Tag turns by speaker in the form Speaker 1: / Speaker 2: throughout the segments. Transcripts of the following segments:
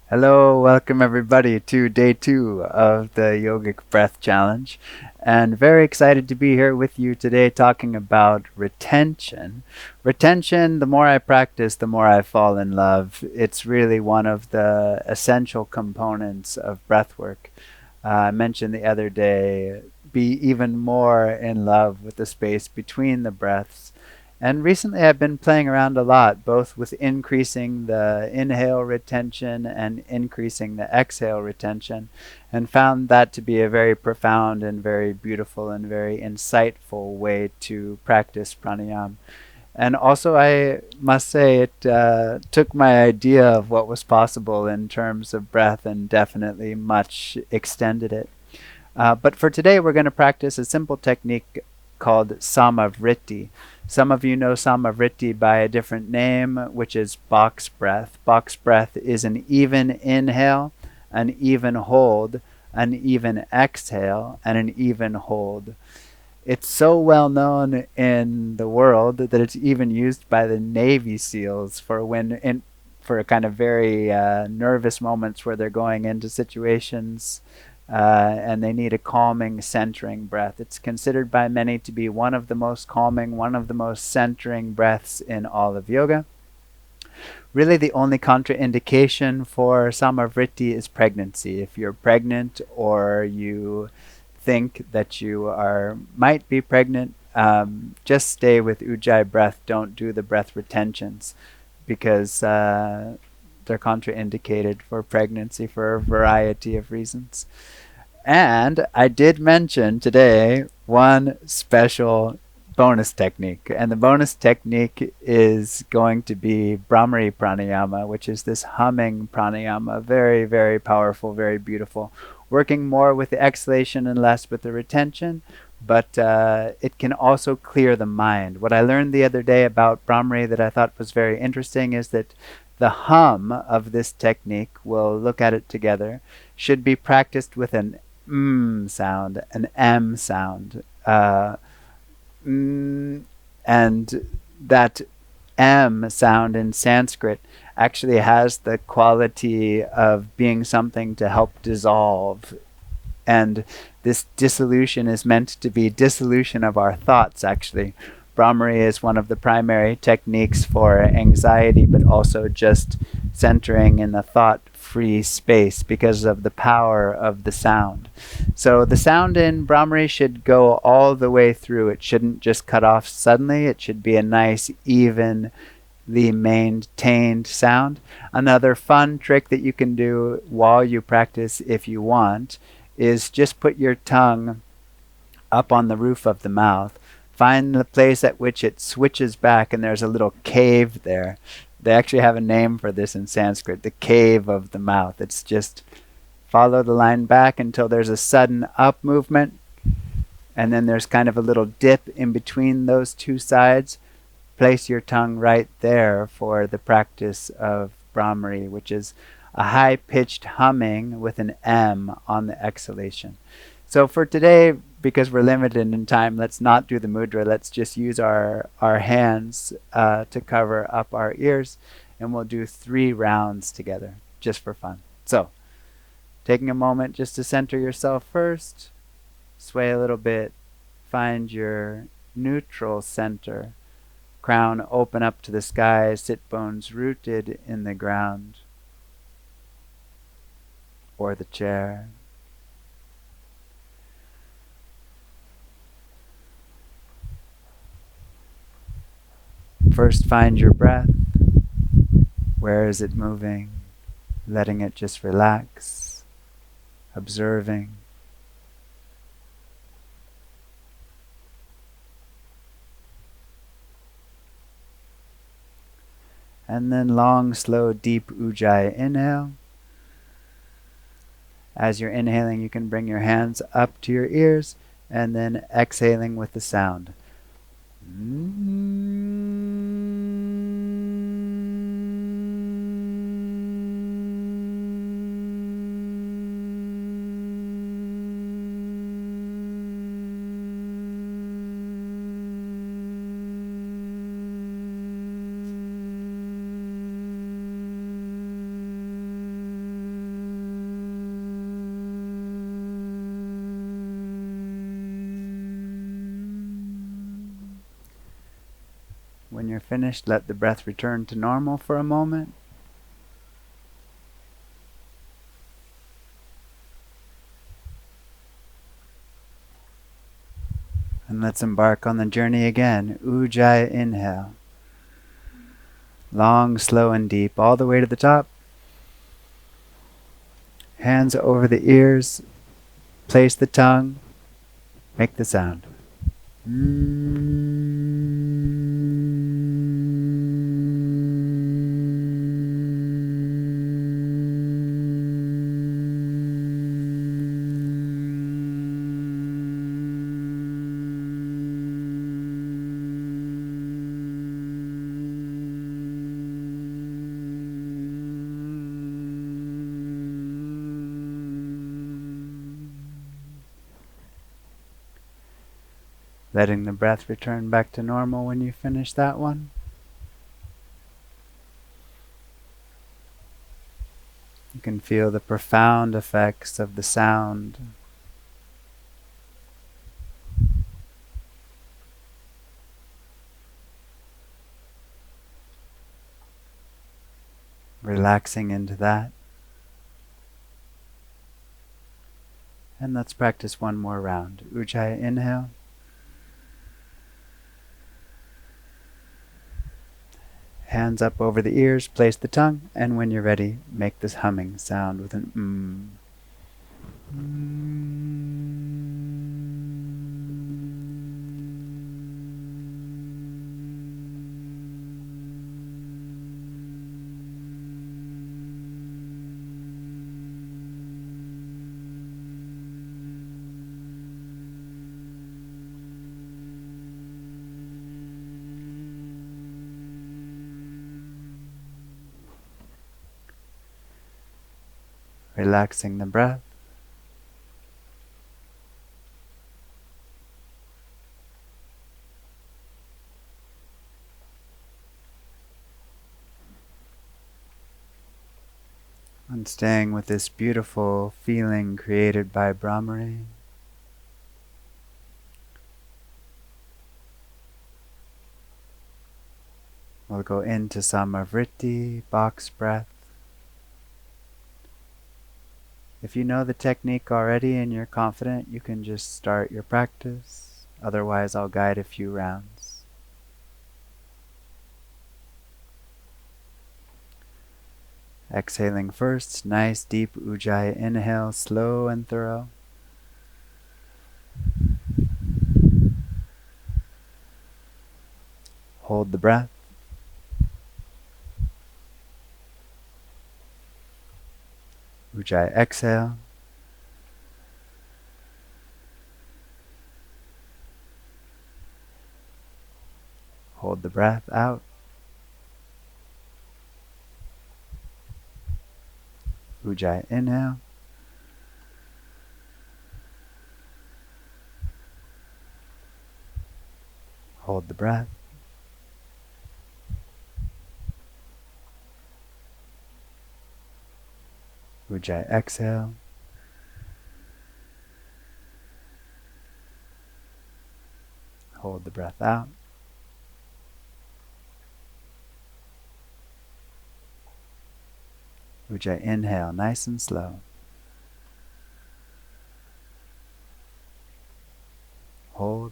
Speaker 1: Hello, welcome everybody to day 2 of the Yogic Breath Challenge. And very excited to be here with you today talking about retention. Retention, the more I practice, the more I fall in love. It's really one of the essential components of breath work. I mentioned the other day, be even more in love with the space between the breaths. And recently I've been playing around a lot, both with increasing the inhale retention and increasing the exhale retention, and found that to be a very profound and very beautiful and very insightful way to practice pranayama. And also, I must say, it took my idea of what was possible in terms of breath and definitely much extended it. But for today, we're going to practice a simple technique called Vritti. Some of you know Vritti by a different name, which is box breath. Box breath is an even inhale, an even hold, an even exhale, and an even hold. It's so well known in the world that it's even used by the Navy SEALs for kind of very nervous moments where they're going into situations and they need a calming, centering breath. It's considered by many to be one of the most calming, one of the most centering breaths in all of yoga. Really, the only contraindication for Vritti is pregnancy. If you're pregnant or you think that you might be pregnant, just stay with Ujjayi breath. Don't do the breath retentions because they're contraindicated for pregnancy for a variety of reasons. And I did mention today one special bonus technique. And the bonus technique is going to be Brahmari pranayama, which is this humming pranayama. Very, very powerful, very beautiful. Working more with the exhalation and less with the retention, but it can also clear the mind. What I learned the other day about Brahmari that I thought was very interesting is that the hum of this technique, we'll look at it together, should be practiced with an sound, an M sound. And that M sound in Sanskrit actually has the quality of being something to help dissolve. And this dissolution is meant to be dissolution of our thoughts, actually. Brahmari is one of the primary techniques for anxiety, but also just centering in the thought-free space because of the power of the sound. So the sound in Brahmari should go all the way through. It shouldn't just cut off suddenly. It should be a nice, evenly maintained sound. Another fun trick that you can do while you practice, if you want, is just put your tongue up on the roof of the mouth. Find the place at which it switches back, and there's a little cave there. They actually have a name for this in Sanskrit, the cave of the mouth. It's just follow the line back until there's a sudden up movement, and then there's kind of a little dip in between those two sides. Place your tongue right there for the practice of Brahmari, which is a high-pitched humming with an M on the exhalation. So for today, because we're limited in time, let's not do the mudra. Let's just use our hands to cover up our ears, and we'll do 3 rounds together, just for fun. So, taking a moment just to center yourself first, sway a little bit, find your neutral center, crown open up to the sky, sit bones rooted in the ground or the chair. First, find your breath. Where is it moving? Letting it just relax, observing. And then long, slow, deep Ujjayi inhale. As you're inhaling, you can bring your hands up to your ears, and then exhaling with the sound. When you're finished, let the breath return to normal for a moment. And let's embark on the journey again. Ujjayi inhale. Long, slow, and deep, all the way to the top. Hands over the ears. Place the tongue. Make the sound. Letting the breath return back to normal when you finish that one. You can feel the profound effects of the sound. Relaxing into that. And let's practice one more round. Ujjayi inhale. Hands up over the ears, place the tongue, and when you're ready, make this humming sound with an Relaxing the breath. And staying with this beautiful feeling created by Brahmari. We'll go into some Vritti, box breath. If you know the technique already and you're confident, you can just start your practice. Otherwise, I'll guide a few rounds. Exhaling first, nice deep Ujjayi inhale, slow and thorough. Hold the breath. Ujjayi exhale. Hold the breath out. Ujjayi inhale. Hold the breath. Ujjayi exhale. Hold the breath out. Ujjayi inhale, nice and slow. Hold.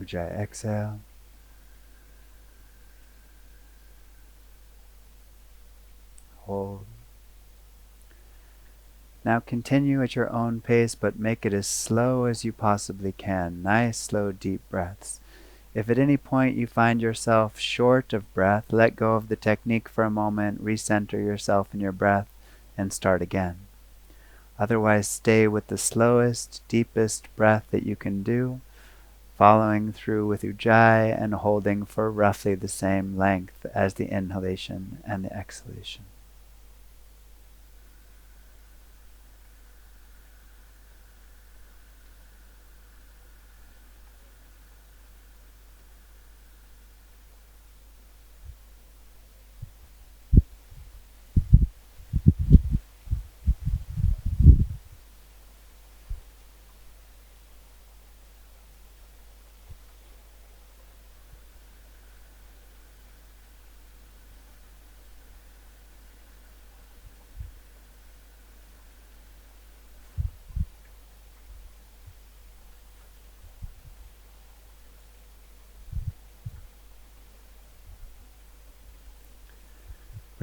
Speaker 1: Ujjayi exhale. Hold. Now continue at your own pace, but make it as slow as you possibly can. Nice, slow, deep breaths. If at any point you find yourself short of breath, let go of the technique for a moment, recenter yourself in your breath, and start again. Otherwise, stay with the slowest, deepest breath that you can do, following through with Ujjayi and holding for roughly the same length as the inhalation and the exhalation.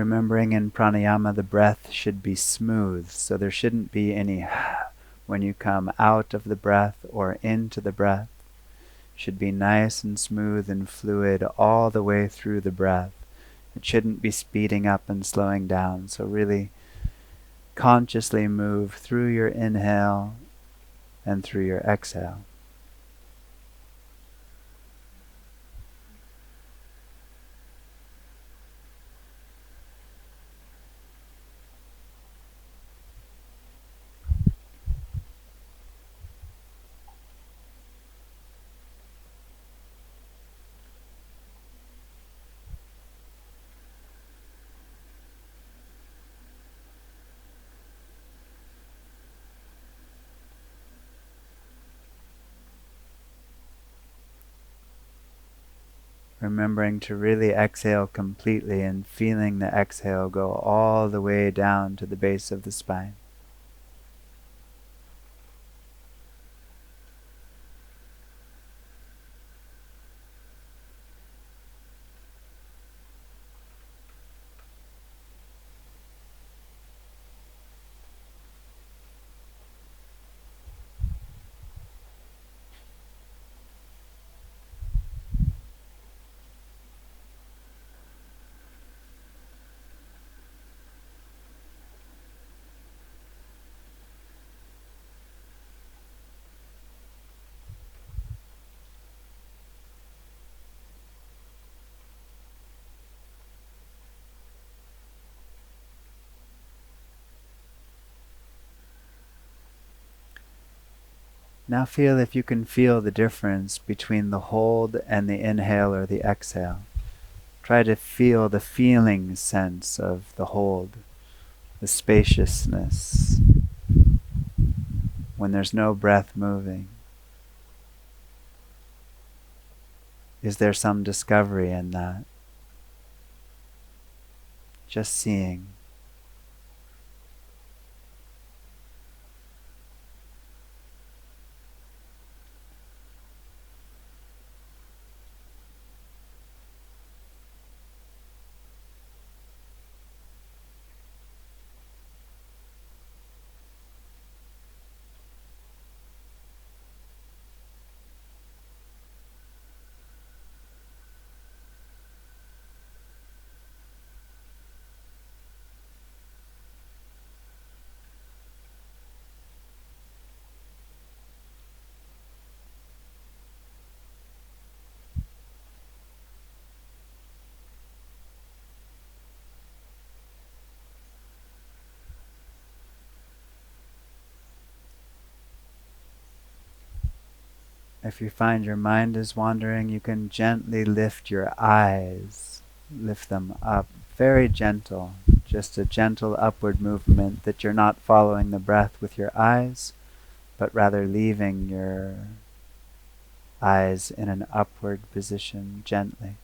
Speaker 1: Remembering in pranayama the breath should be smooth, so there shouldn't be any when you come out of the breath or into the breath. It should be nice and smooth and fluid all the way through the breath. It shouldn't be speeding up and slowing down, so really consciously move through your inhale and through your exhale. Remembering to really exhale completely and feeling the exhale go all the way down to the base of the spine. Now feel if you can feel the difference between the hold and the inhale or the exhale. Try to feel the feeling sense of the hold, the spaciousness, when there's no breath moving. Is there some discovery in that? Just seeing. If you find your mind is wandering, you can gently lift your eyes. Lift them up. Very gentle. Just a gentle upward movement that you're not following the breath with your eyes, but rather leaving your eyes in an upward position gently.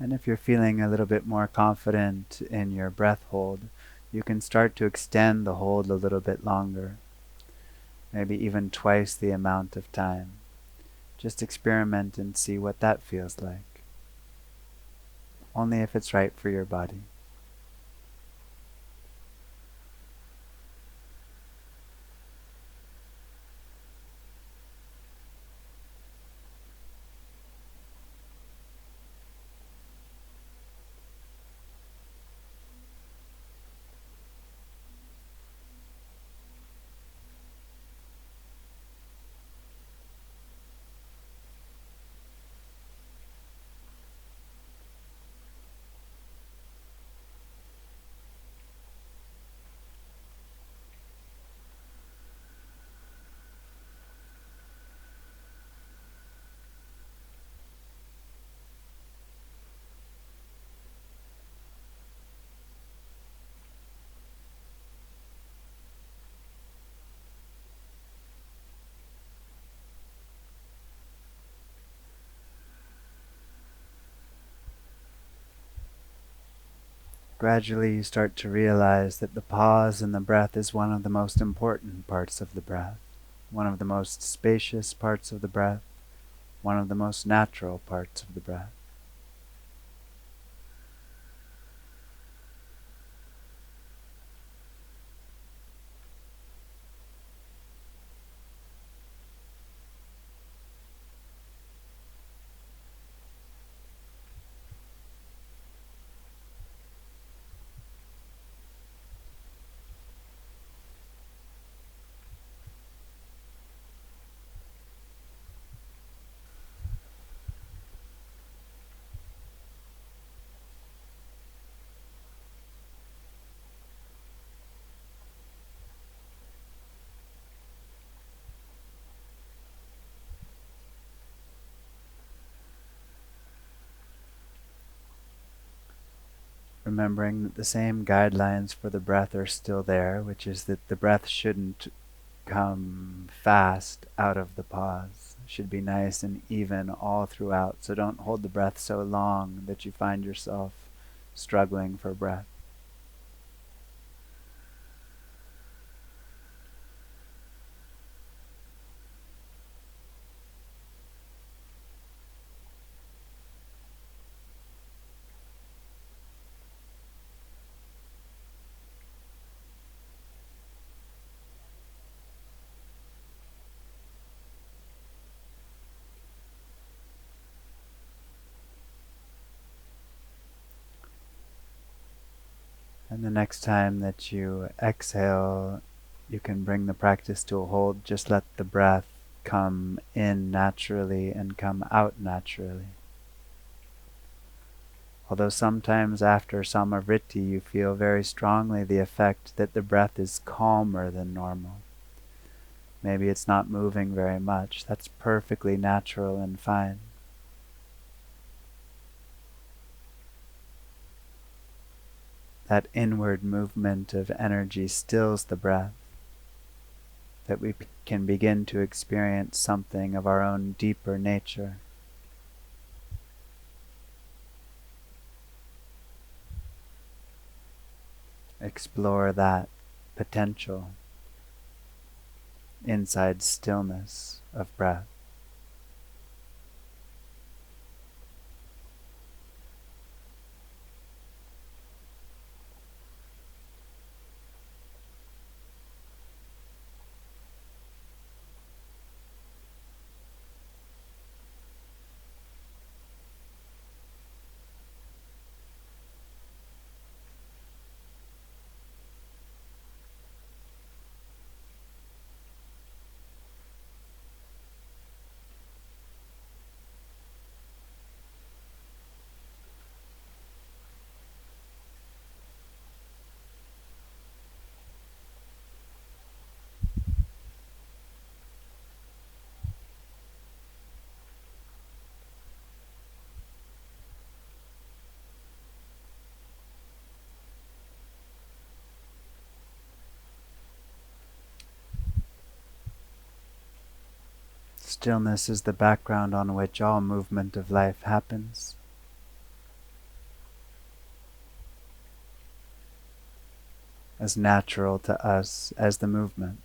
Speaker 1: And if you're feeling a little bit more confident in your breath hold, you can start to extend the hold a little bit longer, maybe even twice the amount of time. Just experiment and see what that feels like. Only if it's right for your body. gradually you start to realize that the pause in the breath is one of the most important parts of the breath, one of the most spacious parts of the breath, one of the most natural parts of the breath. Remembering that the same guidelines for the breath are still there, which is that the breath shouldn't come fast out of the pause. It should be nice and even all throughout, so don't hold the breath so long that you find yourself struggling for breath. And the next time that you exhale, you can bring the practice to a hold. Just let the breath come in naturally and come out naturally. Although sometimes after sama vritti you feel very strongly the effect that the breath is calmer than normal. Maybe it's not moving very much. That's perfectly natural and fine. That inward movement of energy stills the breath, that we can begin to experience something of our own deeper nature. Explore that potential inside stillness of breath. Stillness is the background on which all movement of life happens. As natural to us as the movement.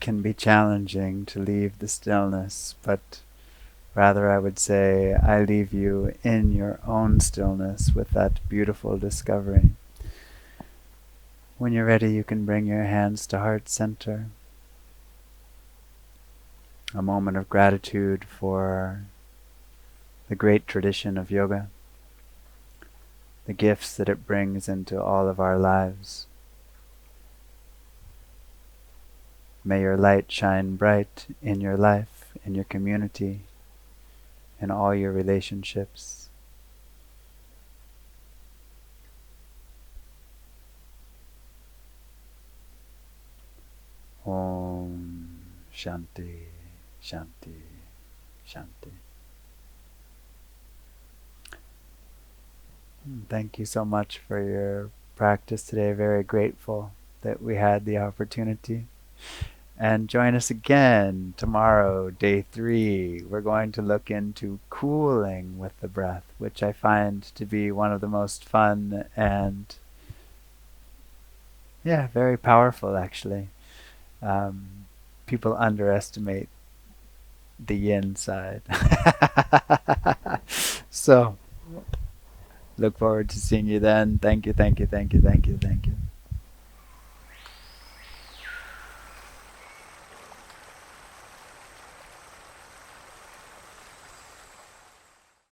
Speaker 1: Can be challenging to leave the stillness, but rather I would say I leave you in your own stillness with that beautiful discovery. When you're ready, you can bring your hands to heart center. A moment of gratitude for the great tradition of yoga, the gifts that it brings into all of our lives. May your light shine bright in your life, in your community, in all your relationships. Om Shanti, Shanti, Shanti. Thank you so much for your practice today. Very grateful that we had the opportunity. And join us again tomorrow, day 3. We're going to look into cooling with the breath, which I find to be one of the most fun and, yeah, very powerful actually. People underestimate the yin side. So, look forward to seeing you then. Thank you, thank you, thank you, thank you, thank you.